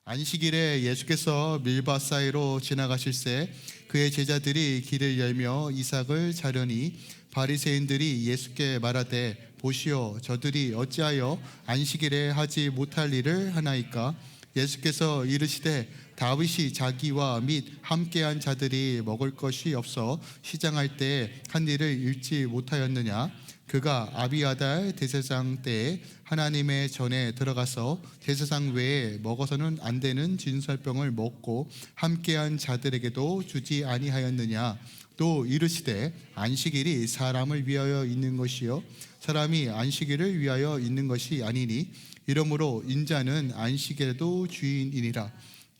안식일에 예수께서 밀밭 사이로 지나가실새 그의 제자들이 길을 열며 이삭을 자려니 바리새인들이 예수께 말하되 보시오 저들이 어찌하여 안식일에 하지 못할 일을 하나이까. 예수께서 이르시되 다윗이 자기와 및 함께한 자들이 먹을 것이 없어 시장할 때 한 일을 잃지 못하였느냐. 그가 아비아달 대제사장 때에 하나님의 전에 들어가서 제사장 외에 먹어서는 안 되는 진설병을 먹고 함께한 자들에게도 주지 아니하였느냐. 또 이르시되 안식일이 사람을 위하여 있는 것이요 사람이 안식일을 위하여 있는 것이 아니니 이러므로 인자는 안식일에도 주인이니라.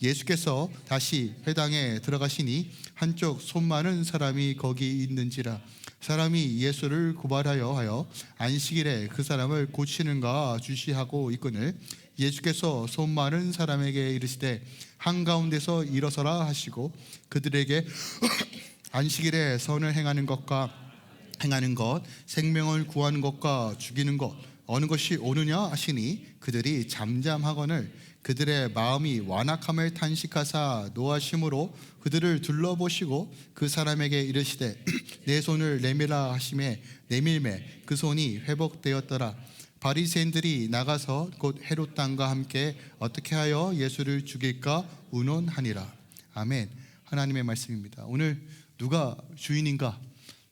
예수께서 다시 회당에 들어가시니 한쪽 손 많은 사람이 거기 있는지라. 사람이 예수를 고발하여 하여 안식일에 그 사람을 고치는가 주시하고 있거늘 예수께서 손 많은 사람에게 이르시되 한가운데서 일어서라 하시고 그들에게 안식일에 선을 행하는 것과 행하는 것, 생명을 구하는 것과 죽이는 것 어느 것이 옳으냐 하시니 그들이 잠잠하거늘 그들의 마음이 완악함을 탄식하사 노하심으로 그들을 둘러보시고 그 사람에게 이르시되 내 손을 내밀라 하시매 내밀매 그 손이 회복되었더라. 바리새인들이 나가서 곧 헤롯 왕과 함께 어떻게 하여 예수를 죽일까 의논하니라. 아멘. 하나님의 말씀입니다. 오늘 누가 주인인가?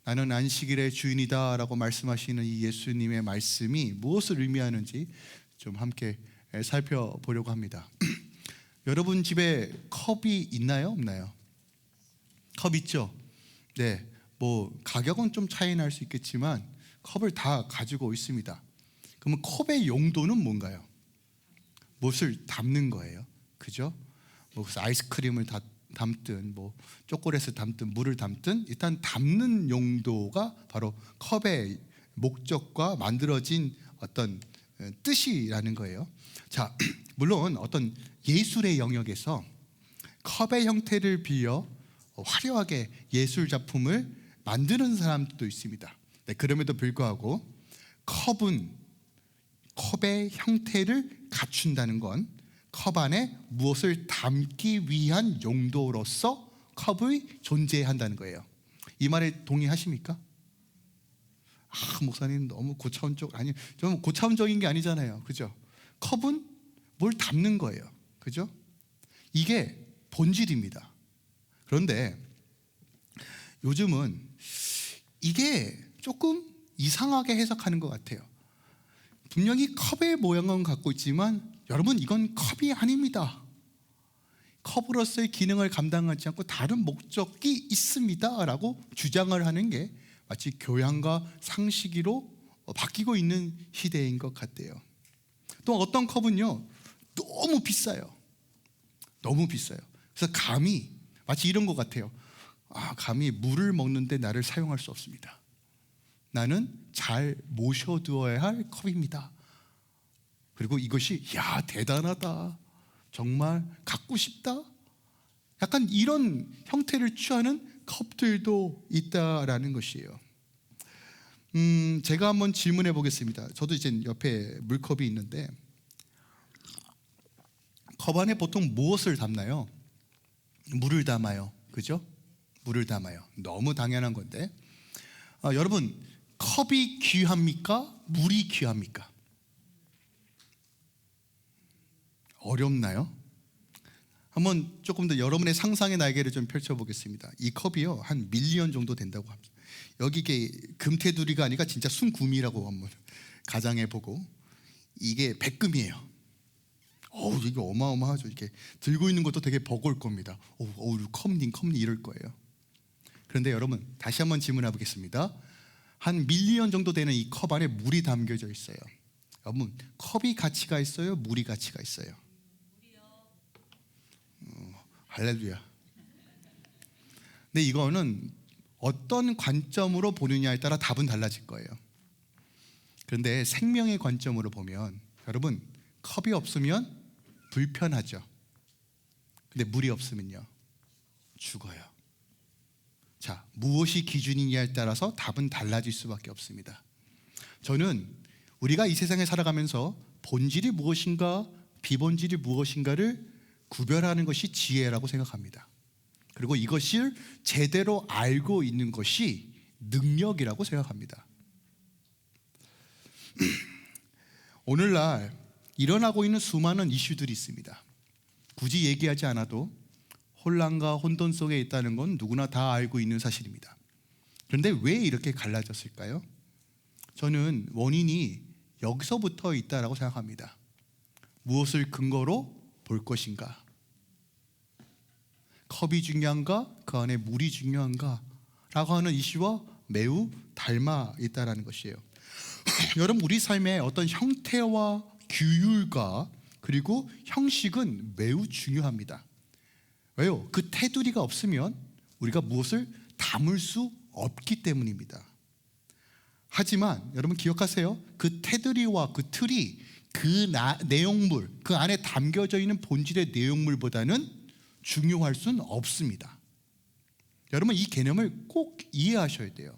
나는 안식일의 주인이다 라고 말씀하시는 이 예수님의 말씀이 무엇을 의미하는지 좀 함께 살펴보려고 합니다. 여러분 집에 컵이 있나요? 없나요? 컵 있죠? 네, 뭐 가격은 좀 차이 날 수 있겠지만 컵을 다 가지고 있습니다. 그러면 컵의 용도는 뭔가요? 무엇을 담는 거예요? 그죠? 뭐 그래서 아이스크림을 담든 뭐 초콜릿을 담든 물을 담든 일단 담는 용도가 바로 컵의 목적과 만들어진 어떤 뜻이라는 거예요. 자, 물론 어떤 예술의 영역에서 컵의 형태를 빌려 화려하게 예술 작품을 만드는 사람도 있습니다. 네, 그럼에도 불구하고 컵의 형태를 갖춘다는 건 컵 안에 무엇을 담기 위한 용도로서 컵이 존재한다는 거예요. 이 말에 동의하십니까? 목사님 너무 고차원적 아니 좀 고차원적인 게 아니잖아요. 그죠? 컵은 뭘 담는 거예요. 그죠? 이게 본질입니다. 그런데 요즘은 이게 조금 이상하게 해석하는 것 같아요. 분명히 컵의 모양은 갖고 있지만 여러분 이건 컵이 아닙니다. 컵으로서의 기능을 감당하지 않고 다른 목적이 있습니다 라고 주장을 하는 게 마치 교양과 상식으로 바뀌고 있는 시대인 것 같아요. 또 어떤 컵은요 너무 비싸요. 너무 비싸요. 그래서 감히 마치 이런 것 같아요. 감히 물을 먹는데 나를 사용할 수 없습니다. 나는 잘 모셔두어야 할 컵입니다. 그리고 이것이 대단하다, 정말 갖고 싶다, 약간 이런 형태를 취하는 컵들도 있다라는 것이에요. 제가 한번 질문해 보겠습니다. 저도 이제 옆에 물컵이 있는데 컵 안에 보통 무엇을 담나요? 물을 담아요. 그죠? 물을 담아요. 너무 당연한 건데 여러분 컵이 귀합니까? 물이 귀합니까? 어렵나요? 한번 조금 더 여러분의 상상의 날개를 좀 펼쳐보겠습니다. 이 컵이요 한 밀리언 정도 된다고 합니다. 여기 이게 금테두리가 아니라 진짜 순금이라고 한번 가정해보고 이게 백금이에요. 이게 어마어마하죠. 이렇게 들고 있는 것도 되게 버거울 겁니다. 컵님 이럴 거예요. 그런데 여러분 다시 한번 질문해 보겠습니다. 한 밀리언 정도 되는 이 컵 안에 물이 담겨져 있어요. 여러분 컵이 가치가 있어요? 물이 가치가 있어요? 할렐루야. 근데 이거는 어떤 관점으로 보느냐에 따라 답은 달라질 거예요. 그런데 생명의 관점으로 보면 여러분 컵이 없으면 불편하죠. 근데 물이 없으면요 죽어요. 자, 무엇이 기준이냐에 따라서 답은 달라질 수밖에 없습니다. 저는 우리가 이 세상에 살아가면서 본질이 무엇인가 비본질이 무엇인가를 구별하는 것이 지혜라고 생각합니다. 그리고 이것을 제대로 알고 있는 것이 능력이라고 생각합니다. 오늘날 일어나고 있는 수많은 이슈들이 있습니다. 굳이 얘기하지 않아도 혼란과 혼돈 속에 있다는 건 누구나 다 알고 있는 사실입니다. 그런데 왜 이렇게 갈라졌을까요? 저는 원인이 여기서부터 있다라고 생각합니다. 무엇을 근거로 볼 것인가? 컵이 중요한가? 그 안에 물이 중요한가? 라고 하는 이슈와 매우 닮아 있다는 것이에요. 여러분, 우리 삶의 어떤 형태와 규율과 그리고 형식은 매우 중요합니다. 왜요? 그 테두리가 없으면 우리가 무엇을 담을 수 없기 때문입니다. 하지만 여러분 기억하세요. 그 테두리와 그 틀이 그 내용물, 그 안에 담겨져 있는 본질의 내용물보다는 중요할 수는 없습니다. 여러분, 이 개념을 꼭 이해하셔야 돼요.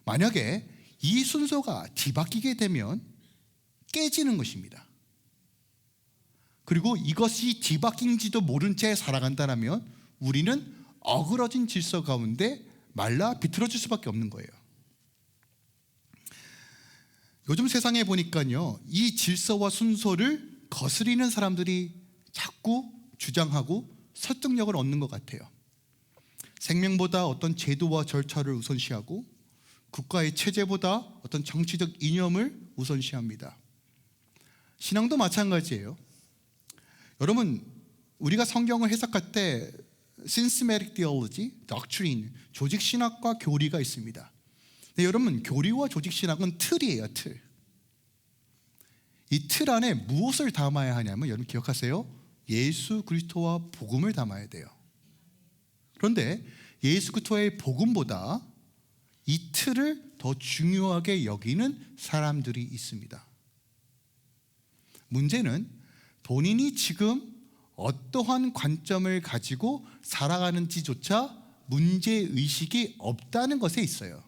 만약에 이 순서가 뒤바뀌게 되면 깨지는 것입니다. 그리고 이것이 뒤바뀐지도 모른 채 살아간다면 우리는 어그러진 질서 가운데 말라 비틀어질 수밖에 없는 거예요. 요즘 세상에 보니까요, 이 질서와 순서를 거스리는 사람들이 자꾸 주장하고 설득력을 얻는 것 같아요. 생명보다 어떤 제도와 절차를 우선시하고 국가의 체제보다 어떤 정치적 이념을 우선시합니다. 신앙도 마찬가지예요. 여러분, 우리가 성경을 해석할 때 Systematic Theology, Doctrine, 조직신학과 교리가 있습니다. 네, 여러분, 교리와 조직신학은 틀이에요. 틀. 이 틀 안에 무엇을 담아야 하냐면, 여러분 기억하세요. 예수 그리스도와 복음을 담아야 돼요. 그런데 예수 그리스도의 복음보다 이 틀을 더 중요하게 여기는 사람들이 있습니다. 문제는 본인이 지금 어떠한 관점을 가지고 살아가는지조차 문제의식이 없다는 것에 있어요.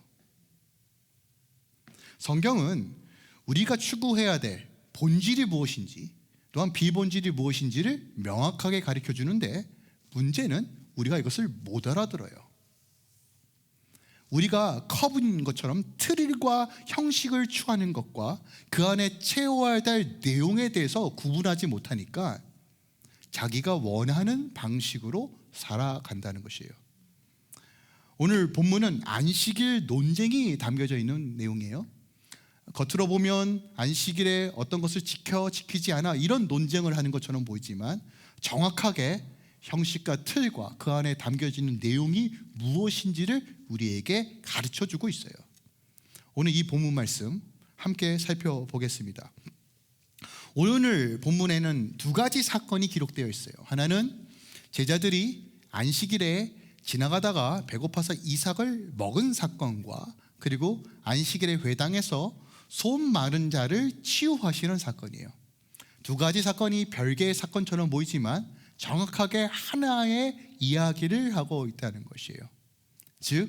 성경은 우리가 추구해야 될 본질이 무엇인지 또한 비본질이 무엇인지를 명확하게 가르쳐 주는데 문제는 우리가 이것을 못 알아들어요. 우리가 컵인 것처럼 틀과 형식을 취하는 것과 그 안에 채워야 될 내용에 대해서 구분하지 못하니까 자기가 원하는 방식으로 살아간다는 것이에요. 오늘 본문은 안식일 논쟁이 담겨져 있는 내용이에요. 겉으로 보면 안식일에 어떤 것을 지키지 않아 이런 논쟁을 하는 것처럼 보이지만 정확하게 형식과 틀과 그 안에 담겨지는 내용이 무엇인지를 우리에게 가르쳐주고 있어요. 오늘 이 본문 말씀 함께 살펴보겠습니다. 오늘 본문에는 두 가지 사건이 기록되어 있어요. 하나는 제자들이 안식일에 지나가다가 배고파서 이삭을 먹은 사건과 그리고 안식일의 회당에서 손 마른 자를 치유하시는 사건이에요. 두 가지 사건이 별개의 사건처럼 보이지만 정확하게 하나의 이야기를 하고 있다는 것이에요. 즉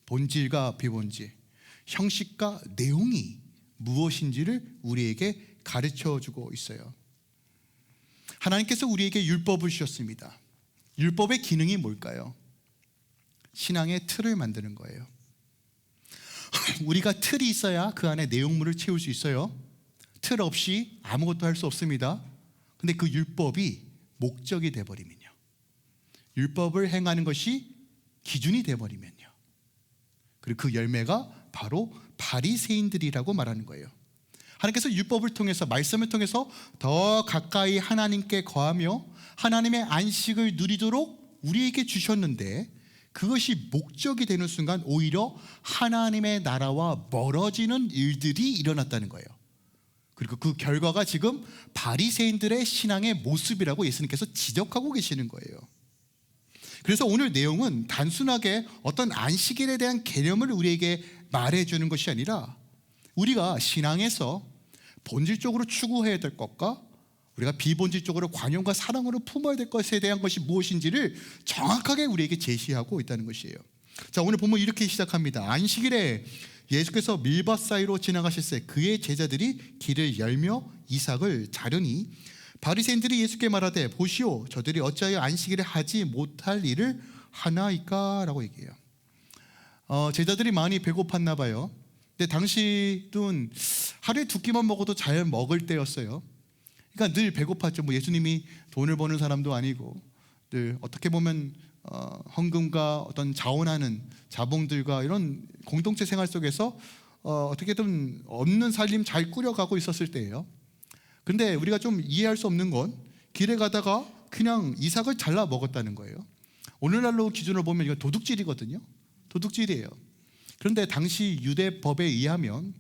본질과 비본질, 형식과 내용이 무엇인지를 우리에게 가르쳐주고 있어요. 하나님께서 우리에게 율법을 주셨습니다. 율법의 기능이 뭘까요? 신앙의 틀을 만드는 거예요. 우리가 틀이 있어야 그 안에 내용물을 채울 수 있어요. 틀 없이 아무것도 할 수 없습니다. 근데 그 율법이 목적이 돼버리면요, 율법을 행하는 것이 기준이 돼버리면요, 그리고 그 열매가 바로 바리새인들이라고 말하는 거예요. 하나님께서 율법을 통해서, 말씀을 통해서 더 가까이 하나님께 거하며 하나님의 안식을 누리도록 우리에게 주셨는데 그것이 목적이 되는 순간 오히려 하나님의 나라와 멀어지는 일들이 일어났다는 거예요. 그리고 그 결과가 지금 바리새인들의 신앙의 모습이라고 예수님께서 지적하고 계시는 거예요. 그래서 오늘 내용은 단순하게 어떤 안식일에 대한 개념을 우리에게 말해주는 것이 아니라 우리가 신앙에서 본질적으로 추구해야 될 것과 우리가 비본질적으로 관용과 사랑으로 품어야 될 것에 대한 것이 무엇인지를 정확하게 우리에게 제시하고 있다는 것이에요. 자, 오늘 본문 이렇게 시작합니다. 안식일에 예수께서 밀밭 사이로 지나가실새 그의 제자들이 길을 열며 이삭을 자르니 바리새인들이 예수께 말하되 보시오 저들이 어찌하여 안식일에 하지 못할 일을 하나이까? 라고 얘기해요. 제자들이 많이 배고팠나 봐요. 근데 당시는 하루에 2끼만 먹어도 잘 먹을 때였어요. 그러니까 늘 배고팠죠. 뭐 예수님이 돈을 버는 사람도 아니고 늘 어떻게 보면 헌금과 어떤 자원하는 자봉들과 이런 공동체 생활 속에서 어떻게든 없는 살림 잘 꾸려가고 있었을 때예요. 근데 우리가 좀 이해할 수 없는 건 길에 가다가 그냥 이삭을 잘라 먹었다는 거예요. 오늘날로 기준으로 보면 이거 도둑질이거든요. 도둑질이에요. 그런데 당시 유대법에 의하면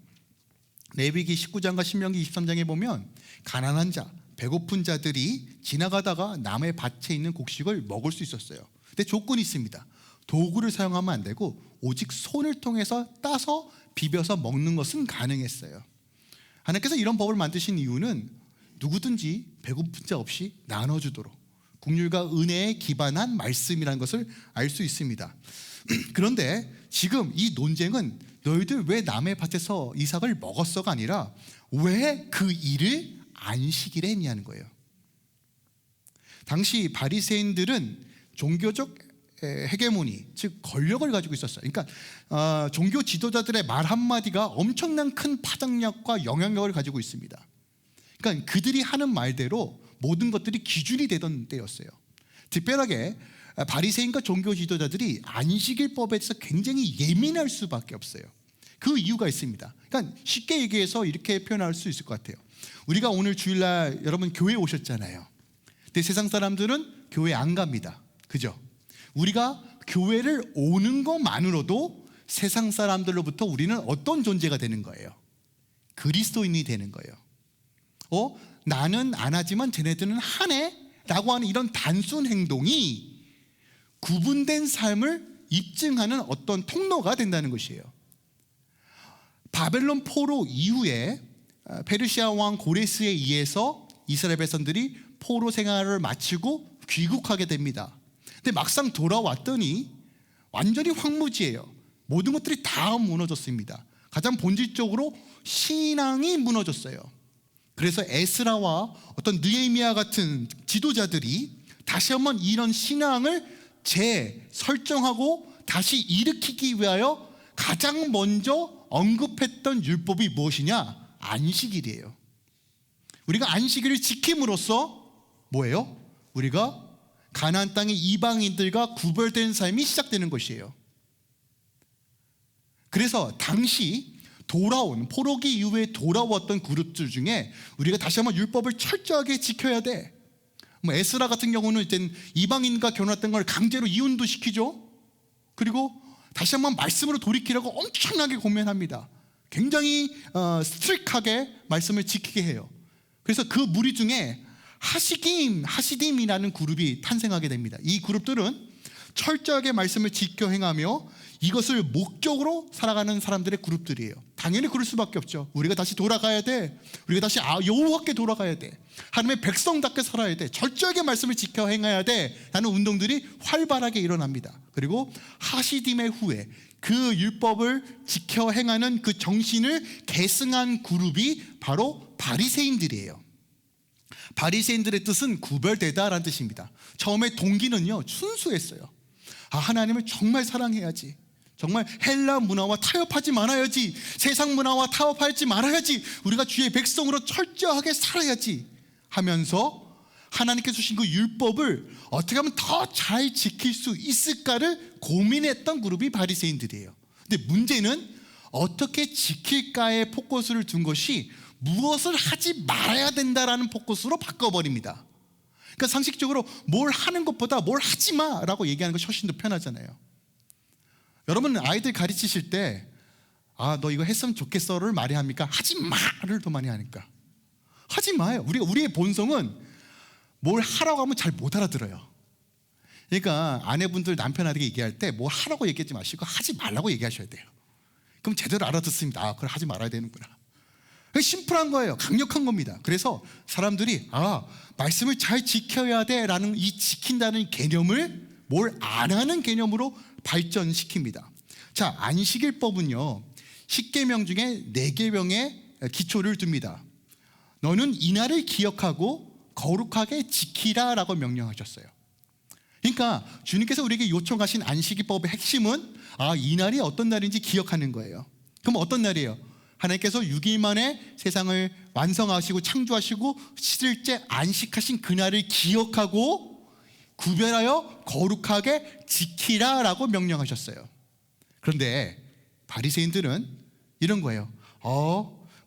레위기 19장과 신명기 23장에 보면 가난한 자, 배고픈 자들이 지나가다가 남의 밭에 있는 곡식을 먹을 수 있었어요. 근데 조건이 있습니다. 도구를 사용하면 안 되고 오직 손을 통해서 따서 비벼서 먹는 것은 가능했어요. 하나님께서 이런 법을 만드신 이유는 누구든지 배고픈 자 없이 나눠주도록 긍휼과 은혜에 기반한 말씀이라는 것을 알 수 있습니다. 그런데 지금 이 논쟁은 너희들 왜 남의 밭에서 이삭을 먹었어가 아니라 왜 그 일을 안식일에 했냐는 거예요. 당시 바리새인들은 종교적 헤게모니, 즉 권력을 가지고 있었어요. 그러니까 종교 지도자들의 말 한마디가 엄청난 큰 파장력과 영향력을 가지고 있습니다. 그러니까 그들이 하는 말대로 모든 것들이 기준이 되던 때였어요. 특별하게 바리새인과 종교 지도자들이 안식일법에 대해서 굉장히 예민할 수밖에 없어요. 그 이유가 있습니다. 그러니까 쉽게 얘기해서 이렇게 표현할 수 있을 것 같아요. 우리가 오늘 주일날 여러분 교회 오셨잖아요. 근데 세상 사람들은 교회 안 갑니다. 그죠? 우리가 교회를 오는 것만으로도 세상 사람들로부터 우리는 어떤 존재가 되는 거예요? 그리스도인이 되는 거예요. 나는 안 하지만 쟤네들은 하네? 라고 하는 이런 단순 행동이 구분된 삶을 입증하는 어떤 통로가 된다는 것이에요. 바벨론 포로 이후에 페르시아 왕 고레스에 의해서 이스라엘 백성들이 포로 생활을 마치고 귀국하게 됩니다. 근데 막상 돌아왔더니 완전히 황무지예요. 모든 것들이 다 무너졌습니다. 가장 본질적으로 신앙이 무너졌어요. 그래서 에스라와 어떤 느헤미야 같은 지도자들이 다시 한번 이런 신앙을 재설정하고 다시 일으키기 위하여 가장 먼저 언급했던 율법이 무엇이냐? 안식일이에요. 우리가 안식일을 지킴으로써 뭐예요? 우리가 가나안 땅의 이방인들과 구별된 삶이 시작되는 것이에요. 그래서 당시 돌아온 포로기 이후에 돌아왔던 그룹들 중에 우리가 다시 한번 율법을 철저하게 지켜야 돼. 뭐 에스라 같은 경우는 이제 이방인과 결혼했던 걸 강제로 이혼도 시키죠. 그리고 다시 한번 말씀으로 돌이키려고 엄청나게 고민합니다. 굉장히 스트릭하게 말씀을 지키게 해요. 그래서 그 무리 중에 하시딤이라는 그룹이 탄생하게 됩니다. 이 그룹들은 철저하게 말씀을 지켜 행하며 이것을 목적으로 살아가는 사람들의 그룹들이에요. 당연히 그럴 수밖에 없죠. 우리가 다시 돌아가야 돼. 우리가 다시 여호와께 돌아가야 돼. 하나님의 백성답게 살아야 돼. 철저하게 말씀을 지켜 행해야 돼. 라는 운동들이 활발하게 일어납니다. 그리고 하시딤의 후에 그 율법을 지켜 행하는 그 정신을 계승한 그룹이 바로 바리새인들이에요. 바리새인들의 뜻은 구별되다라는 뜻입니다. 처음에 동기는요 순수했어요. 하나님을 정말 사랑해야지, 정말 헬라 문화와 타협하지 말아야지, 세상 문화와 타협하지 말아야지, 우리가 주의 백성으로 철저하게 살아야지 하면서 하나님께서 주신 그 율법을 어떻게 하면 더 잘 지킬 수 있을까를 고민했던 그룹이 바리새인들이에요. 근데 문제는 어떻게 지킬까에 포커스를 둔 것이 무엇을 하지 말아야 된다라는 포커스로 바꿔버립니다. 그러니까 상식적으로 뭘 하는 것보다 뭘 하지 마라고 얘기하는 것이 훨씬 더 편하잖아요. 여러분 아이들 가르치실 때 너 이거 했으면 좋겠어를 많이 합니까? 하지 마를 더 많이 하니까? 하지 마요. 우리의 본성은 뭘 하라고 하면 잘 못 알아들어요. 그러니까 아내분들 남편한테 얘기할 때 뭘 하라고 얘기하지 마시고 하지 말라고 얘기하셔야 돼요. 그럼 제대로 알아듣습니다. 그걸 하지 말아야 되는구나. 심플한 거예요. 강력한 겁니다. 그래서 사람들이 말씀을 잘 지켜야 돼 라는 이 지킨다는 개념을 뭘 안 하는 개념으로 발전시킵니다. 자, 안식일법은요 10계명 중에 4계명의 기초를 둡니다. 너는 이날을 기억하고 거룩하게 지키라라고 명령하셨어요. 그러니까 주님께서 우리에게 요청하신 안식일법의 핵심은 이 날이 어떤 날인지 기억하는 거예요. 그럼 어떤 날이에요? 하나님께서 6일 만에 세상을 완성하시고 창조하시고 7일째 안식하신 그날을 기억하고 구별하여 거룩하게 지키라라고 명령하셨어요. 그런데 바리새인들은 이런 거예요.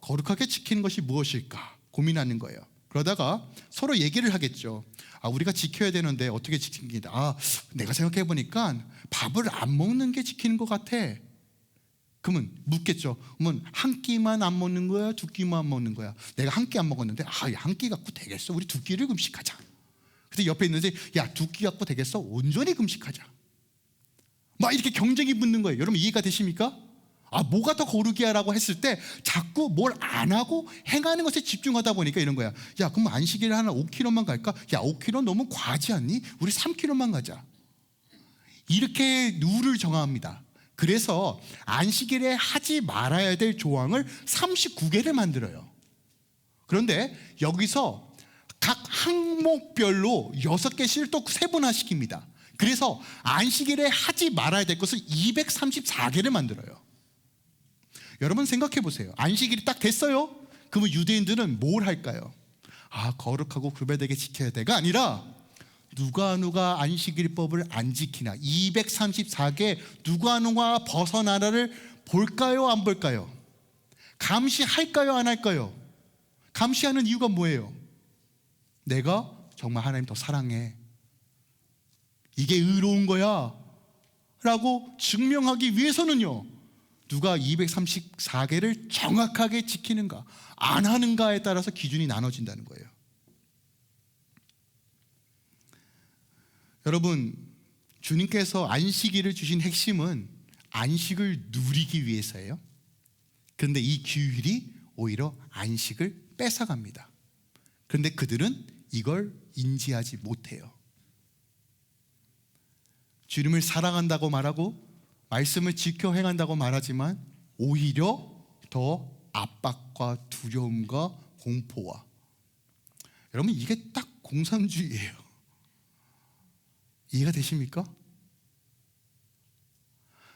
거룩하게 지키는 것이 무엇일까 고민하는 거예요. 그러다가 서로 얘기를 하겠죠. 우리가 지켜야 되는데 어떻게 지킵니다. 내가 생각해 보니까 밥을 안 먹는 게 지키는 것 같아. 그러면 묻겠죠. 그러면 한 끼만 안 먹는 거야? 두 끼만 먹는 거야? 내가 한 끼 안 먹었는데 한 끼 갖고 되겠어? 우리 두 끼를 금식하자. 근데 옆에 있는데 두 끼 갖고 되겠어? 온전히 금식하자. 막 이렇게 경쟁이 붙는 거예요. 여러분 이해가 되십니까? 뭐가 더 거룩이야 라고 했을 때 자꾸 뭘 안 하고 행하는 것에 집중하다 보니까 이런 거야. 그럼 안식일 하나 5km만 갈까? 5km 너무 과하지 않니? 우리 3km만 가자. 이렇게 룰을 정합니다. 그래서 안식일에 하지 말아야 될 조항을 39개를 만들어요. 그런데 여기서 각 항목별로 6개씩을 또 세분화시킵니다. 그래서 안식일에 하지 말아야 될 것을 234개를 만들어요. 여러분 생각해 보세요. 안식일이 딱 됐어요. 그러면 유대인들은 뭘 할까요? 거룩하고 구별되게 지켜야 돼가 아니라 누가 안식일법을 안 지키나 234개 누가 벗어나라를 볼까요? 안 볼까요? 감시할까요? 안 할까요? 감시하는 이유가 뭐예요? 내가 정말 하나님 더 사랑해, 이게 의로운 거야 라고 증명하기 위해서는요, 누가 234개를 정확하게 지키는가 안 하는가에 따라서 기준이 나눠진다는 거예요. 여러분, 주님께서 안식일을 주신 핵심은 안식을 누리기 위해서예요. 그런데 이 규율이 오히려 안식을 뺏어갑니다. 그런데 그들은 이걸 인지하지 못해요. 주님을 사랑한다고 말하고 말씀을 지켜 행한다고 말하지만 오히려 더 압박과 두려움과 공포와, 여러분 이게 딱 공산주의예요. 이해가 되십니까?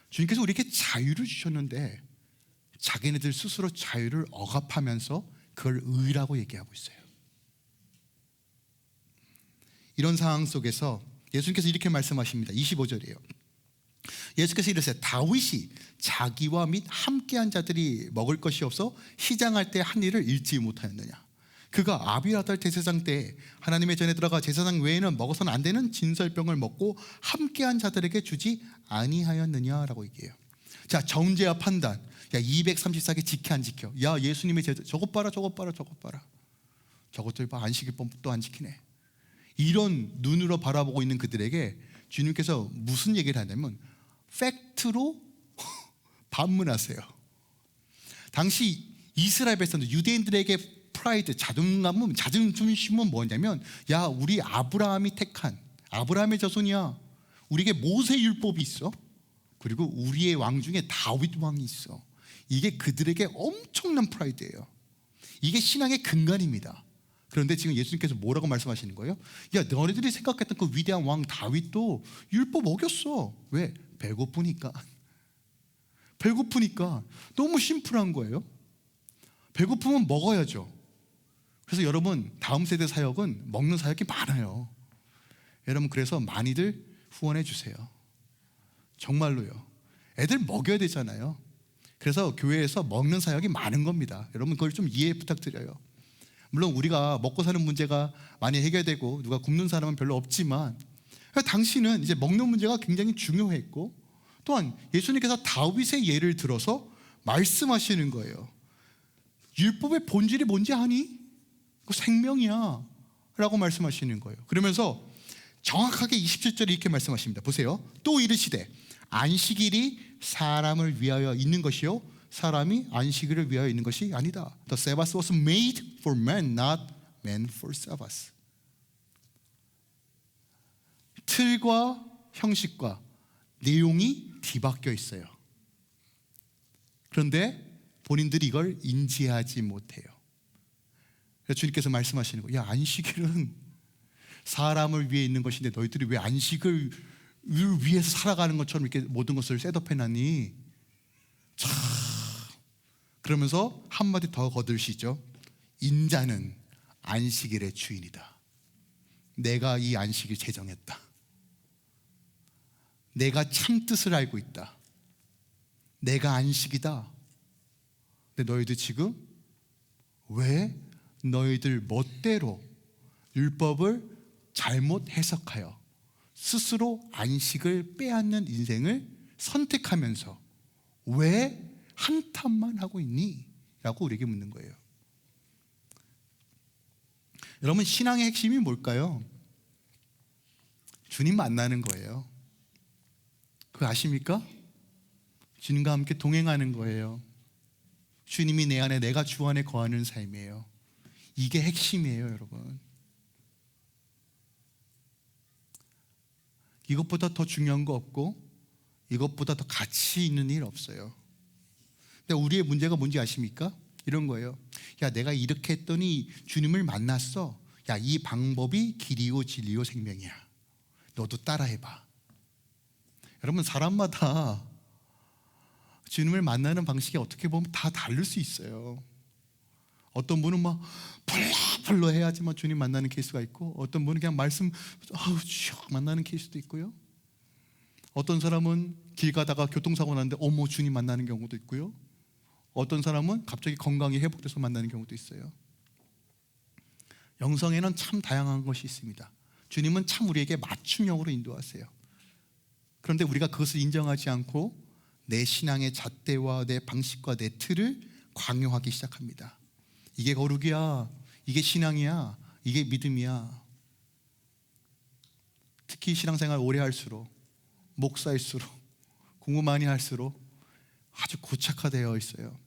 주님께서 우리에게 자유를 주셨는데 자기네들 스스로 자유를 억압하면서 그걸 의라고 얘기하고 있어요. 이런 상황 속에서 예수님께서 이렇게 말씀하십니다. 25절이에요. 예수께서 이르시되 다윗이 자기와 및 함께한 자들이 먹을 것이 없어 시장할 때 한 일을 잃지 못하였느냐. 그가 아비아달 대제사장 때 하나님의 전에 들어가 제사장 외에는 먹어서는 안 되는 진설병을 먹고 함께한 자들에게 주지 아니하였느냐라고 얘기해요. 자, 정죄와 판단. 234개 지켜 안 지켜? 예수님의 제자 저것 봐라. 저것들 봐, 안식일법도 안 지키네. 이런 눈으로 바라보고 있는 그들에게 주님께서 무슨 얘기를 하냐면 팩트로 반문하세요. 당시 이스라엘 백성들, 유대인들에게 프라이드, 자존심은 뭐냐면 우리 아브라함이 택한 아브라함의 자손이야. 우리에게 모세율법이 있어. 그리고 우리의 왕 중에 다윗 왕이 있어. 이게 그들에게 엄청난 프라이드예요. 이게 신앙의 근간입니다. 그런데 지금 예수님께서 뭐라고 말씀하시는 거예요? 너네들이 생각했던 그 위대한 왕 다윗도 율법 어겼어. 왜? 배고프니까. 너무 심플한 거예요. 배고프면 먹어야죠. 그래서 여러분, 다음 세대 사역은 먹는 사역이 많아요. 여러분, 그래서 많이들 후원해 주세요. 정말로요. 애들 먹여야 되잖아요. 그래서 교회에서 먹는 사역이 많은 겁니다. 여러분, 그걸 좀 이해 부탁드려요. 물론 우리가 먹고 사는 문제가 많이 해결되고 누가 굶는 사람은 별로 없지만, 당신은 이제 먹는 문제가 굉장히 중요했고, 또한 예수님께서 다윗의 예를 들어서 말씀하시는 거예요. 율법의 본질이 뭔지 아니? 그 생명이야 라고 말씀하시는 거예요. 그러면서 정확하게 27절에 이렇게 말씀하십니다. 보세요. 또 이르시되 안식일이 사람을 위하여 있는 것이요 사람이 안식일을 위하여 있는 것이 아니다. The Sabbath was made for man, not man for Sabbath. 틀과 형식과 내용이 뒤바뀌어 있어요. 그런데 본인들이 이걸 인지하지 못해요. 주님께서 말씀하시는 거예요. 야, 안식일은 사람을 위해 있는 것인데 너희들이 왜 안식을 위해서 살아가는 것처럼 이렇게 모든 것을 셋업해놨니? 참. 그러면서 한마디 더 거들시죠. 인자는 안식일의 주인이다. 내가 이 안식일 제정했다. 내가 참 뜻을 알고 있다. 내가 안식이다. 근데 너희들 지금 왜 너희들 멋대로 율법을 잘못 해석하여 스스로 안식을 빼앗는 인생을 선택하면서 왜 한탄만 하고 있니? 라고 우리에게 묻는 거예요. 여러분, 신앙의 핵심이 뭘까요? 주님 만나는 거예요. 그거 아십니까? 주님과 함께 동행하는 거예요. 주님이 내 안에, 내가 주 안에 거하는 삶이에요. 이게 핵심이에요, 여러분. 이것보다 더 중요한 거 없고 이것보다 더 가치 있는 일 없어요. 근데 우리의 문제가 뭔지 아십니까? 이런 거예요. 야, 내가 이렇게 했더니 주님을 만났어. 야, 이 방법이 길이요 진리요 생명이야. 너도 따라해봐. 여러분, 사람마다 주님을 만나는 방식이 어떻게 보면 다 다를 수 있어요. 어떤 분은 막 불러 해야지만 주님 만나는 케이스가 있고, 어떤 분은 그냥 말씀 쭉 만나는 케이스도 있고요. 어떤 사람은 길 가다가 교통사고 났는데 어머 주님 만나는 경우도 있고요. 어떤 사람은 갑자기 건강이 회복돼서 만나는 경우도 있어요. 영성에는 참 다양한 것이 있습니다. 주님은 참 우리에게 맞춤형으로 인도하세요. 그런데 우리가 그것을 인정하지 않고 내 신앙의 잣대와 내 방식과 내 틀을 강요하기 시작합니다. 이게 거룩이야, 이게 신앙이야, 이게 믿음이야. 특히 신앙생활 오래 할수록, 목사일수록, 공부 많이 할수록 아주 고착화되어 있어요.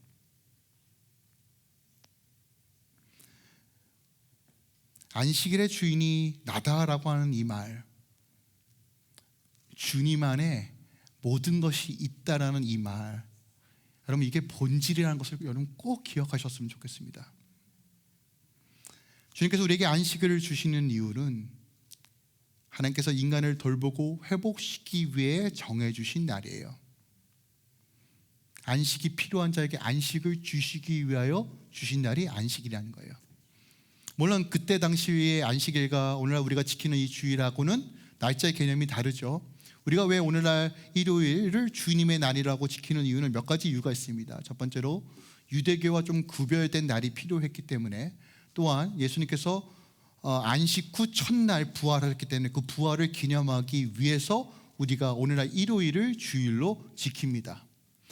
안식일의 주인이 나다라고 하는 이 말, 주님 안에 모든 것이 있다라는 이 말, 여러분 이게 본질이라는 것을 여러분 꼭 기억하셨으면 좋겠습니다. 주님께서 우리에게 안식일을 주시는 이유는 하나님께서 인간을 돌보고 회복시키기 위해 정해주신 날이에요. 안식이 필요한 자에게 안식을 주시기 위하여 주신 날이 안식이라는 거예요. 물론 그때 당시의 안식일과 오늘날 우리가 지키는 이 주일하고는 날짜의 개념이 다르죠. 우리가 왜 오늘날 일요일을 주님의 날이라고 지키는 이유는 몇 가지 이유가 있습니다. 첫 번째로 유대교와 좀 구별된 날이 필요했기 때문에, 또한 예수님께서 안식 후 첫날 부활하셨기 때문에 그 부활을 기념하기 위해서 우리가 오늘날 일요일을 주일로 지킵니다.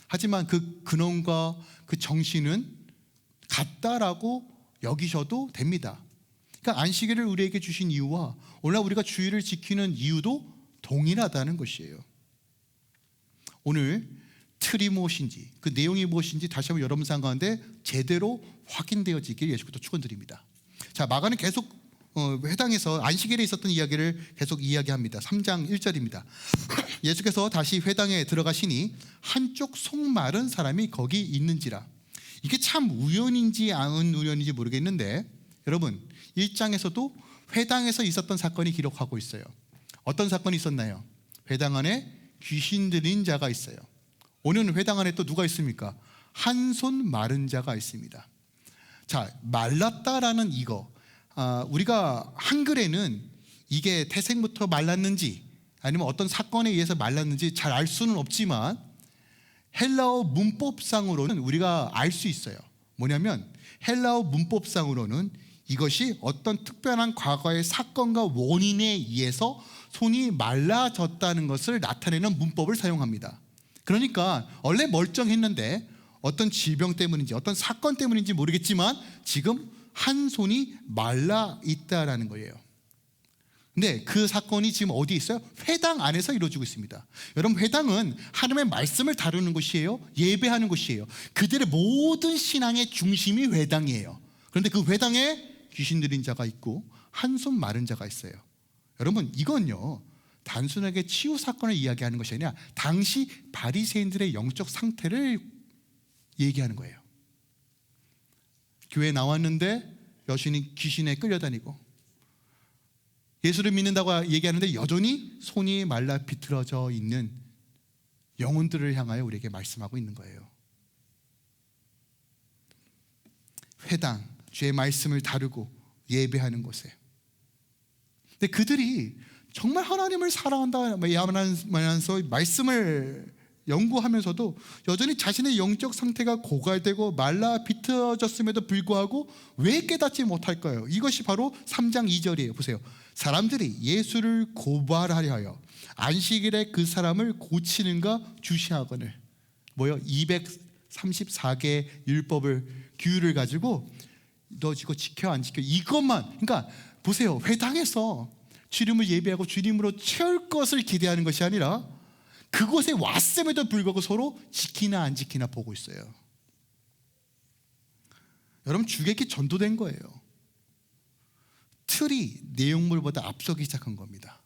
하지만 그 근원과 그 정신은 같다라고 여기셔도 됩니다. 그러니까 안식일을 우리에게 주신 이유와 오늘날 우리가 주일을 지키는 이유도 동일하다는 것이에요. 오늘 틀이 무엇인지, 그 내용이 무엇인지 다시 한번 여러분 가운데 제대로 확인되어지길 예수부터 축원드립니다. 자, 마가는 계속 회당에서 안식일에 있었던 이야기를 계속 이야기합니다. 3장 1절입니다. 예수께서 다시 회당에 들어가시니 한쪽 속 마른 사람이 거기 있는지라. 이게 참 우연인지 안 우연인지 모르겠는데, 여러분 1장에서도 회당에서 있었던 사건이 기록하고 있어요. 어떤 사건이 있었나요? 회당 안에 귀신 들린 자가 있어요. 오늘 회당 안에 또 누가 있습니까? 한 손 마른 자가 있습니다. 자, 말랐다라는 이거, 우리가 한글에는 이게 태생부터 말랐는지 아니면 어떤 사건에 의해서 말랐는지 잘 알 수는 없지만 헬라어 문법상으로는 우리가 알 수 있어요. 뭐냐면 헬라어 문법상으로는 이것이 어떤 특별한 과거의 사건과 원인에 의해서 손이 말라졌다는 것을 나타내는 문법을 사용합니다. 그러니까 원래 멀쩡했는데 어떤 질병 때문인지 어떤 사건 때문인지 모르겠지만 지금 한 손이 말라 있다라는 거예요. 근데 그 사건이 지금 어디에 있어요? 회당 안에서 이루어지고 있습니다. 여러분, 회당은 하나님의 말씀을 다루는 곳이에요. 예배하는 곳이에요. 그들의 모든 신앙의 중심이 회당이에요. 그런데 그 회당에 귀신 들린 자가 있고 한 손 마른 자가 있어요. 여러분, 이건요 단순하게 치유 사건을 이야기하는 것이 아니라 당시 바리새인들의 영적 상태를 얘기하는 거예요. 교회에 나왔는데 여신이 귀신에 끌려다니고, 예수를 믿는다고 얘기하는데 여전히 손이 말라 비틀어져 있는 영혼들을 향하여 우리에게 말씀하고 있는 거예요. 회당, 주의 말씀을 다루고 예배하는 곳에. 근데 그들이 정말 하나님을 사랑한다면서 말씀을 연구하면서도 여전히 자신의 영적 상태가 고갈되고 말라 비틀어졌음에도 불구하고 왜 깨닫지 못할까요? 이것이 바로 3장 2절이에요. 보세요. 사람들이 예수를 고발하려 하여 안식일에 그 사람을 고치는가 주시하거늘. 뭐요? 234개의 율법을, 규율을 가지고 너 이거 지켜 안 지켜, 이것만. 그러니까 보세요. 회당에서 주님을 예배하고 주님으로 채울 것을 기대하는 것이 아니라 그곳에 왔음에도 불구하고 서로 지키나 안 지키나 보고 있어요. 여러분, 주객이 전도된 거예요. 틀이 내용물보다 앞서기 시작한 겁니다.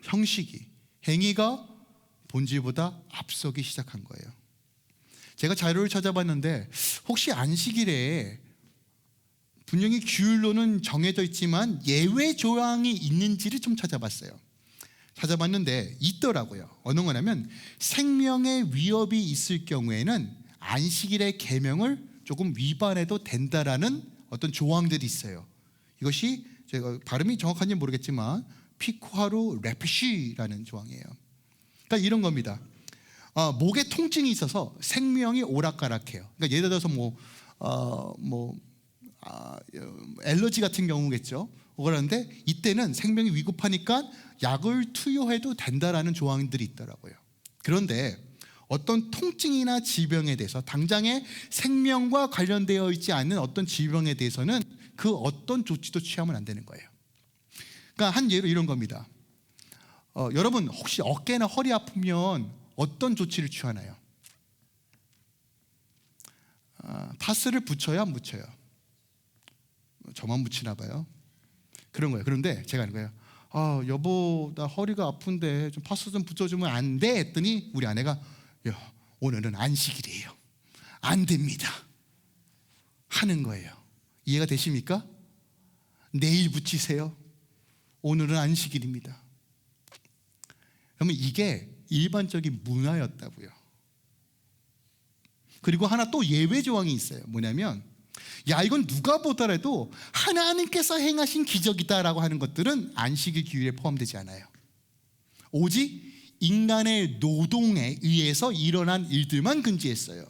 형식이, 행위가 본질보다 앞서기 시작한 거예요. 제가 자료를 찾아봤는데 혹시 안식일에 분명히 규율로는 정해져 있지만 예외 조항이 있는지를 좀 찾아봤어요. 찾아봤는데 있더라고요. 어느 거냐면 생명의 위협이 있을 경우에는 안식일의 계명을 조금 위반해도 된다라는 어떤 조항들이 있어요. 이것이 제가 발음이 정확한지 모르겠지만 피쿠하루 레프시라는 조항이에요. 그러니까 이런 겁니다. 목에 통증이 있어서 생명이 오락가락해요. 그러니까 예를 들어서 엘러지 같은 경우겠죠. 그런데 이때는 생명이 위급하니까 약을 투여해도 된다라는 조항들이 있더라고요. 그런데 어떤 통증이나 질병에 대해서 당장의 생명과 관련되어 있지 않는 어떤 질병에 대해서는 그 어떤 조치도 취하면 안 되는 거예요. 그러니까 한 예로 이런 겁니다. 여러분 혹시 어깨나 허리 아프면 어떤 조치를 취하나요? 파스를 붙여요, 안 붙여요? 저만 붙이나 봐요. 그런 거예요. 그런데 제가 하는 거예요. 여보, 나 허리가 아픈데 좀 파스 좀 붙여주면 안 돼? 했더니 우리 아내가, 오늘은 안식일이에요, 안 됩니다 하는 거예요. 이해가 되십니까? 내일 붙이세요. 오늘은 안식일입니다. 그러면 이게 일반적인 문화였다고요. 그리고 하나 또 예외 조항이 있어요. 뭐냐면 이건 누가 보더라도 하나님께서 행하신 기적이다라고 하는 것들은 안식일 규율에 포함되지 않아요. 오직 인간의 노동에 의해서 일어난 일들만 금지했어요.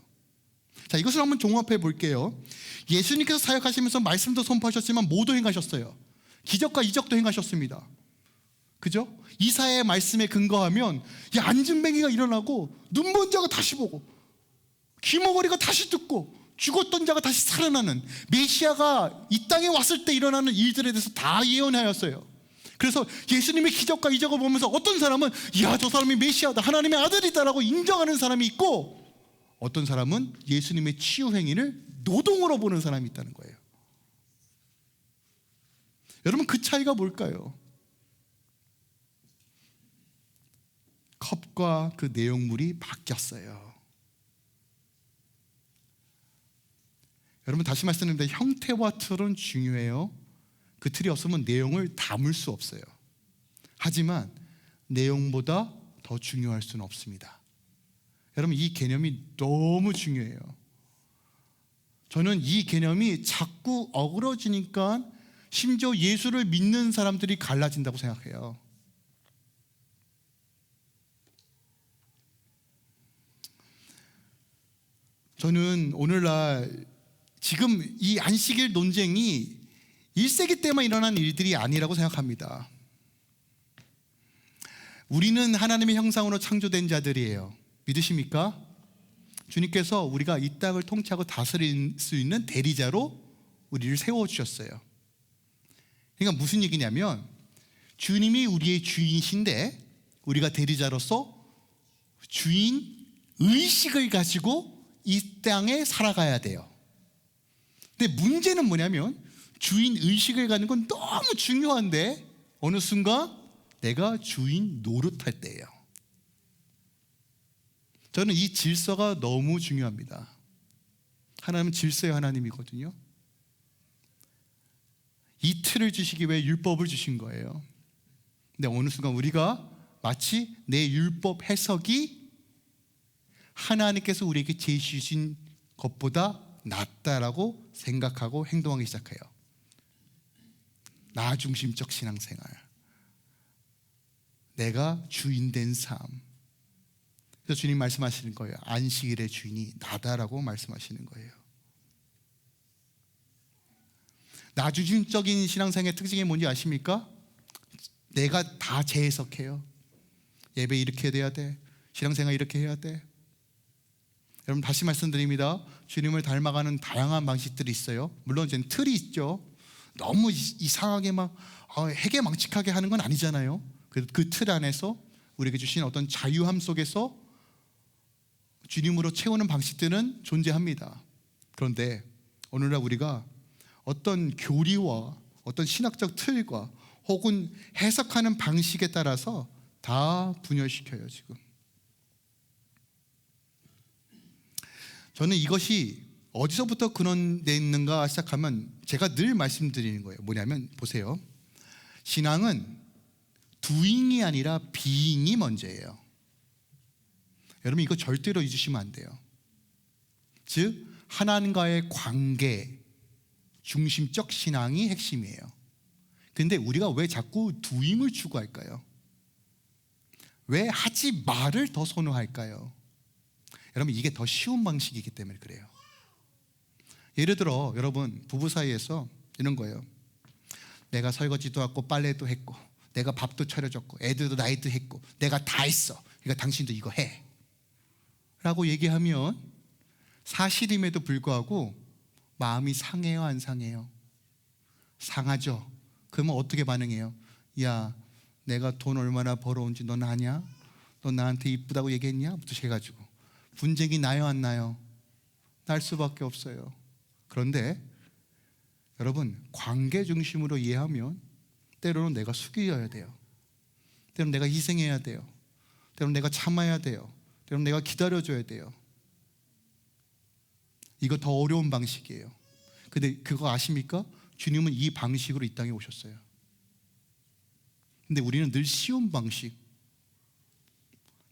자, 이것을 한번 종합해 볼게요. 예수님께서 사역하시면서 말씀도 선포하셨지만 뭐도 행하셨어요? 기적과 이적도 행하셨습니다. 그죠? 이사야의 말씀에 근거하면 안진뱅이가 일어나고 눈먼 자가 다시 보고 귀머거리가 다시 듣고 죽었던 자가 다시 살아나는, 메시아가 이 땅에 왔을 때 일어나는 일들에 대해서 다 예언하였어요. 그래서 예수님의 기적과 이적을 보면서 어떤 사람은 저 사람이 메시아다, 하나님의 아들이다라고 인정하는 사람이 있고, 어떤 사람은 예수님의 치유 행위를 노동으로 보는 사람이 있다는 거예요. 여러분, 그 차이가 뭘까요? 컵과 그 내용물이 바뀌었어요. 여러분, 다시 말씀드립니다. 형태와 틀은 중요해요. 그 틀이 없으면 내용을 담을 수 없어요. 하지만 내용보다 더 중요할 수는 없습니다. 여러분, 이 개념이 너무 중요해요. 저는 이 개념이 자꾸 어그러지니까 심지어 예수를 믿는 사람들이 갈라진다고 생각해요. 저는 오늘날 지금 이 안식일 논쟁이 1세기 때만 일어난 일들이 아니라고 생각합니다. 우리는 하나님의 형상으로 창조된 자들이에요. 믿으십니까? 주님께서 우리가 이 땅을 통치하고 다스릴 수 있는 대리자로 우리를 세워주셨어요. 그러니까 무슨 얘기냐면 주님이 우리의 주인이신데 우리가 대리자로서 주인 의식을 가지고 이 땅에 살아가야 돼요. 근데 문제는 뭐냐면 주인 의식을 갖는 건 너무 중요한데 어느 순간 내가 주인 노릇할 때예요. 저는 이 질서가 너무 중요합니다. 하나님은 질서의 하나님이거든요. 이 틀을 주시기 위해 율법을 주신 거예요. 근데 어느 순간 우리가 마치 내 율법 해석이 하나님께서 우리에게 제시 주신 것보다 낫다라고 생각하고 행동하기 시작해요. 나 중심적 신앙생활, 내가 주인 된 삶. 그래서 주님 말씀하시는 거예요. 안식일의 주인이 나다라고 말씀하시는 거예요. 나 중심적인 신앙생활의 특징이 뭔지 아십니까? 내가 다 재해석해요. 예배 이렇게 돼야 돼, 신앙생활 이렇게 해야 돼. 여러분 다시 말씀드립니다. 주님을 닮아가는 다양한 방식들이 있어요. 물론 이제 틀이 있죠. 너무 이상하게 막 해괴망측하게 하는 건 아니잖아요. 그 틀 안에서 우리에게 주신 어떤 자유함 속에서 주님으로 채우는 방식들은 존재합니다. 그런데 오늘날 우리가 어떤 교리와 어떤 신학적 틀과 혹은 해석하는 방식에 따라서 다 분열시켜요. 지금 저는 이것이 어디서부터 근원되어 있는가 시작하면 제가 늘 말씀드리는 거예요. 뭐냐면 보세요. 신앙은 doing이 아니라 being이 먼저예요. 여러분 이거 절대로 잊으시면 안 돼요. 즉 하나님과의 관계 중심적 신앙이 핵심이에요. 근데 우리가 왜 자꾸 doing을 추구할까요? 왜 하지 말을 더 선호할까요? 여러분 이게 더 쉬운 방식이기 때문에 그래요. 예를 들어 여러분 부부 사이에서 이런 거예요. 내가 설거지도 하고 빨래도 했고 내가 밥도 차려줬고 애들도 나이도 했고 내가 다 했어. 그러니까 당신도 이거 해 라고 얘기하면 사실임에도 불구하고 마음이 상해요, 안 상해요? 상하죠. 그러면 어떻게 반응해요? 야, 내가 돈 얼마나 벌어온지 넌 아냐? 너 나한테 이쁘다고 얘기했냐? 부터 해가지고 분쟁이 나요, 안 나요? 날 수밖에 없어요. 그런데 여러분 관계 중심으로 이해하면 때로는 내가 숙여야 돼요. 때로는 내가 희생해야 돼요. 때로는 내가 참아야 돼요. 때로는 내가 기다려줘야 돼요. 이거 더 어려운 방식이에요. 근데 그거 아십니까? 주님은 이 방식으로 이 땅에 오셨어요. 근데 우리는 늘 쉬운 방식.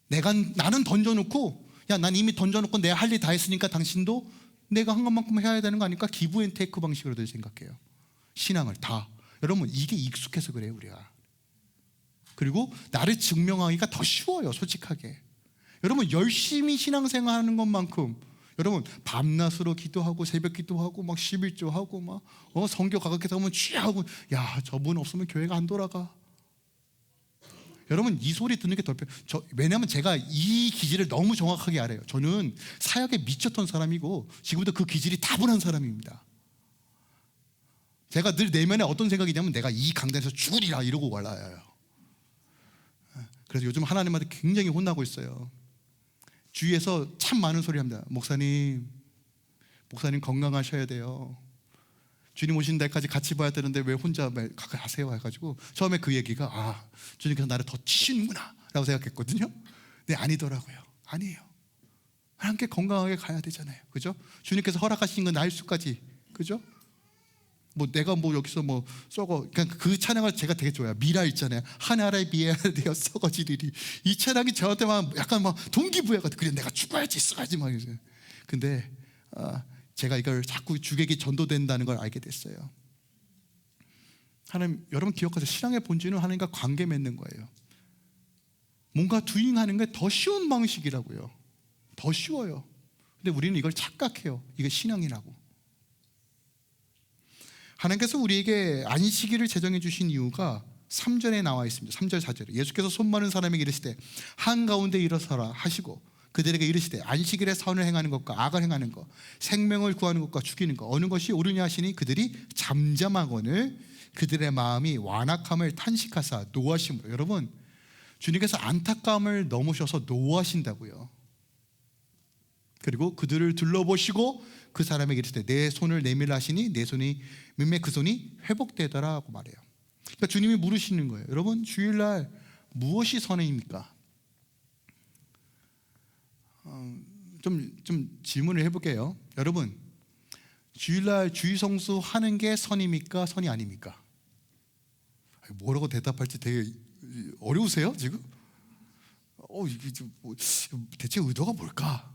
나는 던져놓고 야, 난 이미 던져놓고 내가 할 일 다 했으니까 당신도 내가 한 것만큼 해야 되는 거 아닐까? 기브 앤 테이크 방식으로 늘 생각해요. 신앙을 다. 여러분 이게 익숙해서 그래요 우리가. 그리고 나를 증명하기가 더 쉬워요. 솔직하게 여러분 열심히 신앙생활하는 것만큼 여러분 밤낮으로 기도하고 새벽 기도하고 막 11조 하고 막 성교 가깝게 하면 취하고 야 저분 없으면 교회가 안 돌아가. 여러분 이 소리 듣는 게 더 왜냐하면 제가 이 기질을 너무 정확하게 알아요. 저는 사역에 미쳤던 사람이고 지금부터 그 기질이 다분한 사람입니다. 제가 늘 내면에 어떤 생각이냐면 내가 이 강단에서 죽으리라 이러고 올라와요. 그래서 요즘 하나님한테 굉장히 혼나고 있어요. 주위에서 참 많은 소리 합니다. 목사님 건강하셔야 돼요. 주님 오신 날까지 같이 봐야 되는데 왜 혼자 가세요 해가지고 처음에 그 얘기가 주님께서 나를 더 치시는구나 라고 생각했거든요. 근데 아니더라고요. 아니에요. 함께 건강하게 가야 되잖아요. 그죠? 주님께서 허락하신 건 나일수까지. 그죠? 내가 여기서 썩어. 그러니까 그 찬양을 제가 되게 좋아해요. 미라 있잖아요. 하나라의 미에야 되어 썩어지리리. 이 찬양이 저한테 약간 동기부여가 돼. 그래 내가 죽어야지 써야지 막 이러죠. 근데 제가 이걸 자꾸 주객이 전도된다는 걸 알게 됐어요. 하나님, 여러분 기억하세요. 신앙의 본질은 하나님과 관계 맺는 거예요. 뭔가 두잉하는 게 더 쉬운 방식이라고요. 더 쉬워요. 근데 우리는 이걸 착각해요. 이게 신앙이라고. 하나님께서 우리에게 안식일을 제정해 주신 이유가 3절에 나와 있습니다. 3절 4절에 예수께서 손 마른 사람에게 이르시되 한가운데 일어서라 하시고 그들에게 이르시되 안식일에 선을 행하는 것과 악을 행하는 것 생명을 구하는 것과 죽이는 것 어느 것이 옳으냐 하시니 그들이 잠잠하거늘 그들의 마음이 완악함을 탄식하사 노하심으로. 여러분 주님께서 안타까움을 넘으셔서 노하신다고요. 그리고 그들을 둘러보시고 그 사람에게 이르시되 내 손을 내밀라 하시니 내 손이 밀매 그 손이 회복되더라고 말해요. 그러니까 주님이 물으시는 거예요. 여러분 주일날 무엇이 선행입니까? 좀 질문을 해볼게요. 여러분 주일날 주의성수 하는 게 선입니까? 선이 아닙니까? 뭐라고 대답할지 되게 어려우세요 지금? 이게 대체 의도가 뭘까?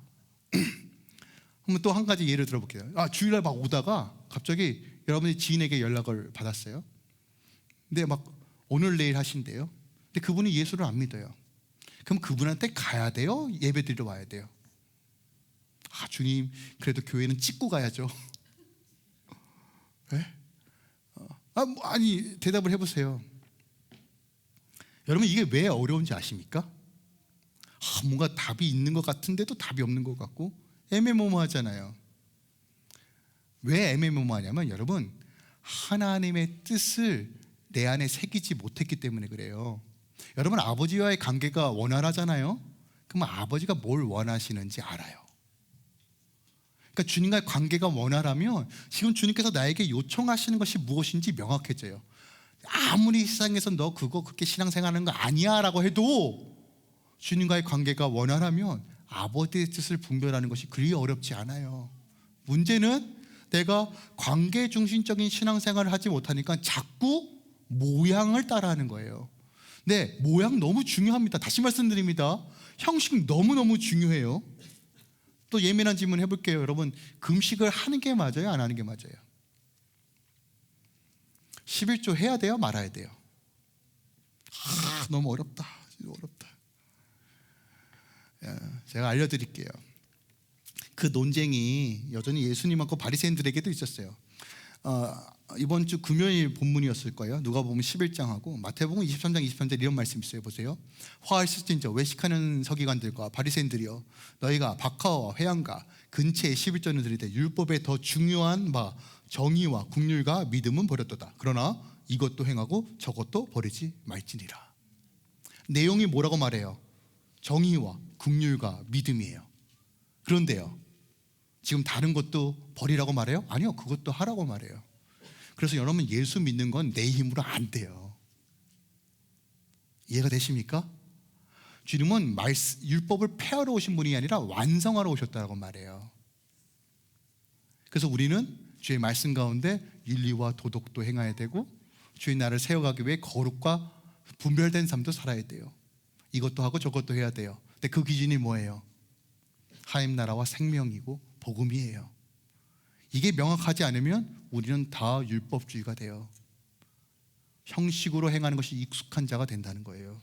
한번 또 한 가지 예를 들어볼게요. 주일날 막 오다가 갑자기 여러분이 지인에게 연락을 받았어요. 근데 막 오늘 내일 하신대요. 근데 그분이 예수를 안 믿어요. 그럼 그분한테 가야 돼요? 예배 드리러 와야 돼요? 주님, 그래도 교회는 찍고 가야죠. 네? 아니, 대답을 해보세요. 여러분, 이게 왜 어려운지 아십니까? 뭔가 답이 있는 것 같은데도 답이 없는 것 같고 애매모호하잖아요. 왜 애매모호하냐면 여러분, 하나님의 뜻을 내 안에 새기지 못했기 때문에 그래요. 여러분, 아버지와의 관계가 원활하잖아요. 그럼 아버지가 뭘 원하시는지 알아요. 그러니까 주님과의 관계가 원활하면 지금 주님께서 나에게 요청하시는 것이 무엇인지 명확해져요. 아무리 세상에서 너 그거 그렇게 신앙생활하는 거 아니야 라고 해도 주님과의 관계가 원활하면 아버지의 뜻을 분별하는 것이 그리 어렵지 않아요. 문제는 내가 관계 중심적인 신앙생활을 하지 못하니까 자꾸 모양을 따라하는 거예요. 네, 모양 너무 중요합니다. 다시 말씀드립니다. 형식 너무너무 중요해요. 또 예민한 질문 해볼게요. 여러분, 금식을 하는 게 맞아요? 안 하는 게 맞아요? 11조 해야 돼요? 말아야 돼요? 너무 어렵다. 어렵다. 제가 알려드릴게요. 그 논쟁이 여전히 예수님하고 바리새인들에게도 있었어요. 이번 주 금요일 본문이었을 거예요. 누가복음 11장하고 마태복음 23장 23절 이런 말씀이 있어요. 보세요. 화하실진저 외식하는 서기관들과 바리새인들이여, 너희가 박하와 회당과 근처에 11조는 드리되 율법에 더 중요한 바 정의와 국률과 믿음은 버렸도다. 그러나 이것도 행하고 저것도 버리지 말지니라. 내용이 뭐라고 말해요? 정의와 국률과 믿음이에요. 그런데요, 지금 다른 것도 버리라고 말해요? 아니요, 그것도 하라고 말해요. 그래서 여러분, 예수 믿는 건 내 힘으로 안 돼요. 이해가 되십니까? 주님은 율법을 폐하러 오신 분이 아니라 완성하러 오셨다고 말해요. 그래서 우리는 주의 말씀 가운데 윤리와 도덕도 행해야 되고 주의 나를 세워가기 위해 거룩과 분별된 삶도 살아야 돼요. 이것도 하고 저것도 해야 돼요. 근데 그 기준이 뭐예요? 하나님 나라와 생명이고 복음이에요. 이게 명확하지 않으면 우리는 다 율법주의가 돼요. 형식으로 행하는 것이 익숙한 자가 된다는 거예요.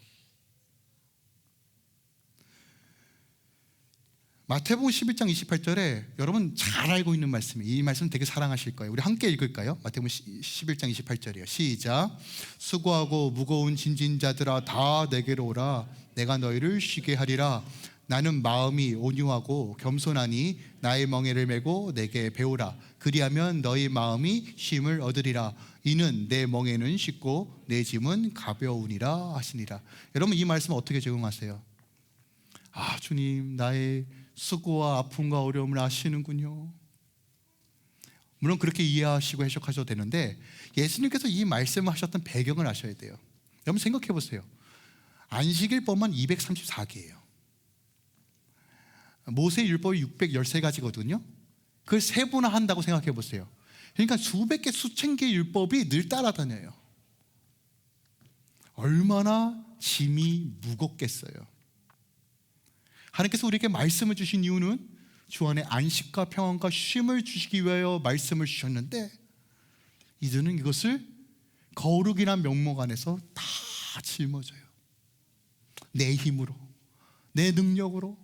마태복음 11장 28절에 여러분 잘 알고 있는 말씀이에요. 이 말씀 되게 사랑하실 거예요. 우리 함께 읽을까요? 마태복음 11장 28절이요. 시작. 수고하고 무거운 짐진 자들아 다 내게로 오라. 내가 너희를 쉬게 하리라. 나는 마음이 온유하고 겸손하니 나의 멍에를 메고 내게 배우라. 그리하면 너희 마음이 쉼을 얻으리라. 이는 내 멍에는 쉽고 내 짐은 가벼우니라 하시니라. 여러분, 이 말씀 어떻게 적용하세요? 주님, 나의 수고와 아픔과 어려움을 아시는군요. 물론 그렇게 이해하시고 해석하셔도 되는데 예수님께서 이 말씀을 하셨던 배경을 아셔야 돼요. 여러분 생각해 보세요. 안식일법만 234개예요. 모세 율법이 613가지거든요. 그걸 세분화한다고 생각해 보세요. 그러니까 수백 개, 수천 개의 율법이 늘 따라다녀요. 얼마나 짐이 무겁겠어요. 하나님께서 우리에게 말씀을 주신 이유는 주 안에 안식과 평안과 쉼을 주시기 위하여 말씀을 주셨는데 이들은 이것을 거룩이란 명목 안에서 다 짊어져요. 내 힘으로, 내 능력으로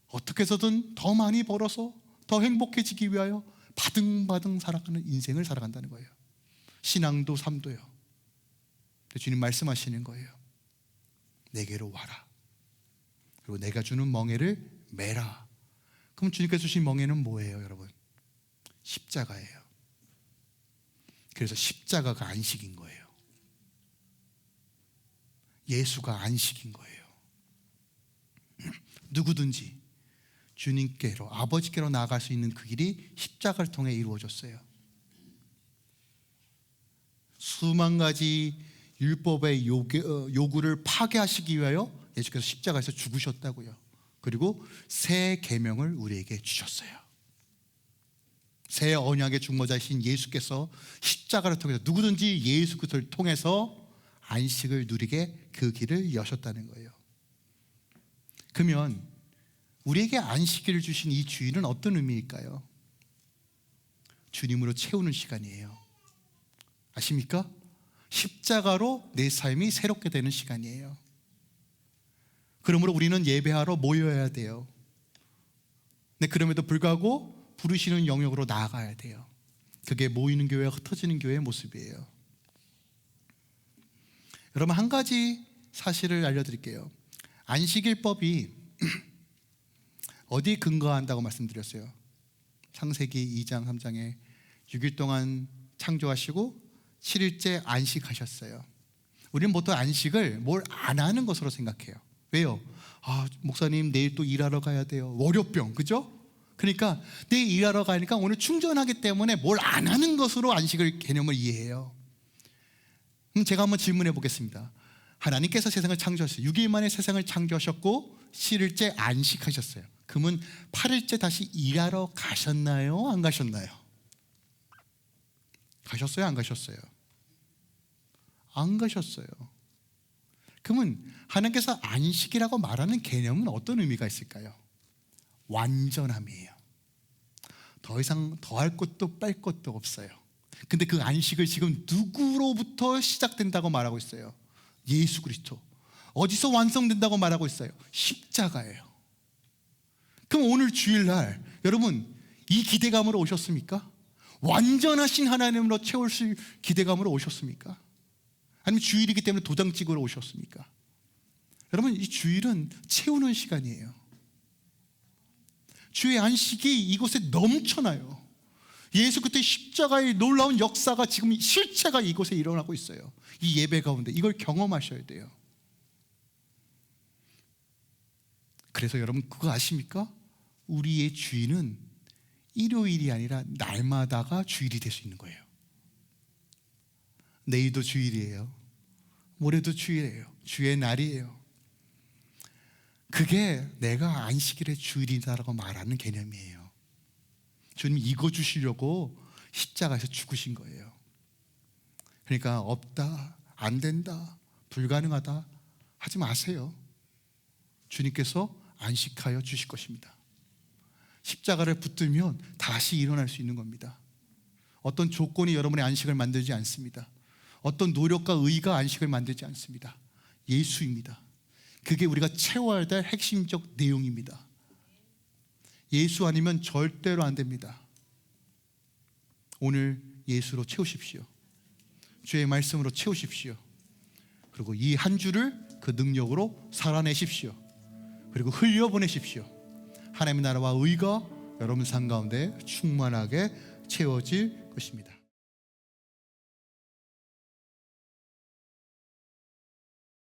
어떻게 해서든 더 많이 벌어서 더 행복해지기 위하여 바등바등 살아가는 인생을 살아간다는 거예요. 신앙도 삶도요. 주님 말씀하시는 거예요. 내게로 와라. 그리고 내가 주는 멍에를 매라. 그럼 주님께서 주신 멍에는 뭐예요, 여러분? 십자가예요. 그래서 십자가가 안식인 거예요. 예수가 안식인 거예요. 누구든지 주님께로, 아버지께로 나아갈 수 있는 그 길이 십자가를 통해 이루어졌어요. 수만 가지 율법의 요구를 파괴하시기 위하여 예수께서 십자가에서 죽으셨다고요. 그리고 새 계명을 우리에게 주셨어요. 새 언약의 중보자이신 예수께서 십자가를 통해서 누구든지 예수 그리스도를 통해서 안식을 누리게 그 길을 여셨다는 거예요. 그러면 우리에게 안식일을 주신 이 주일은 어떤 의미일까요? 주님으로 채우는 시간이에요. 아십니까? 십자가로 내 삶이 새롭게 되는 시간이에요. 그러므로 우리는 예배하러 모여야 돼요. 근데 그럼에도 불구하고 부르시는 영역으로 나아가야 돼요. 그게 모이는 교회와 흩어지는 교회의 모습이에요. 여러분, 한 가지 사실을 알려드릴게요. 안식일법이 어디에 근거한다고 말씀드렸어요? 창세기 2장 3장에 6일 동안 창조하시고 7일째 안식하셨어요. 우리는 보통 안식을 뭘 안 하는 것으로 생각해요. 왜요? 목사님 내일 또 일하러 가야 돼요. 월요병, 그죠? 그러니까 내일 일하러 가니까 오늘 충전하기 때문에 뭘 안 하는 것으로 안식을 개념을 이해해요. 제가 한번 질문해 보겠습니다. 하나님께서 세상을 창조하셨어요. 6일 만에 세상을 창조하셨고 7일째 안식하셨어요. 그러면 8일째 다시 일하러 가셨나요? 안 가셨나요? 가셨어요? 안 가셨어요? 안 가셨어요. 그러면 하나님께서 안식이라고 말하는 개념은 어떤 의미가 있을까요? 완전함이에요. 더 이상 더할 것도 뺄 것도 없어요. 근데 그 안식을 지금 누구로부터 시작된다고 말하고 있어요? 예수 그리스도. 어디서 완성된다고 말하고 있어요? 십자가예요. 그럼 오늘 주일날 여러분 이 기대감으로 오셨습니까? 완전하신 하나님으로 채우실 기대감으로 오셨습니까? 아니면 주일이기 때문에 도장 찍으러 오셨습니까? 여러분, 이 주일은 채우는 시간이에요. 주의 안식이 이곳에 넘쳐나요. 예수 그리스도의 십자가의 놀라운 역사가 지금 실체가 이곳에 일어나고 있어요. 이 예배 가운데 이걸 경험하셔야 돼요. 그래서 여러분 그거 아십니까? 우리의 주일은 일요일이 아니라 날마다가 주일이 될 수 있는 거예요. 내일도 주일이에요. 모레도 주일이에요. 주의 날이에요. 그게 내가 안식일의 주일이다라고 말하는 개념이에요. 주님 이거 주시려고 십자가에서 죽으신 거예요. 그러니까 없다, 안 된다, 불가능하다 하지 마세요. 주님께서 안식하여 주실 것입니다. 십자가를 붙들면 다시 일어날 수 있는 겁니다. 어떤 조건이 여러분의 안식을 만들지 않습니다. 어떤 노력과 의의가 안식을 만들지 않습니다. 예수입니다. 그게 우리가 채워야 될 핵심적 내용입니다. 예수 아니면 절대로 안 됩니다. 오늘 예수로 채우십시오. 주의 말씀으로 채우십시오. 그리고 이 한 주를 그 능력으로 살아내십시오. 그리고 흘려보내십시오. 하나님의 나라와 의가 여러분 삶 가운데 충만하게 채워질 것입니다.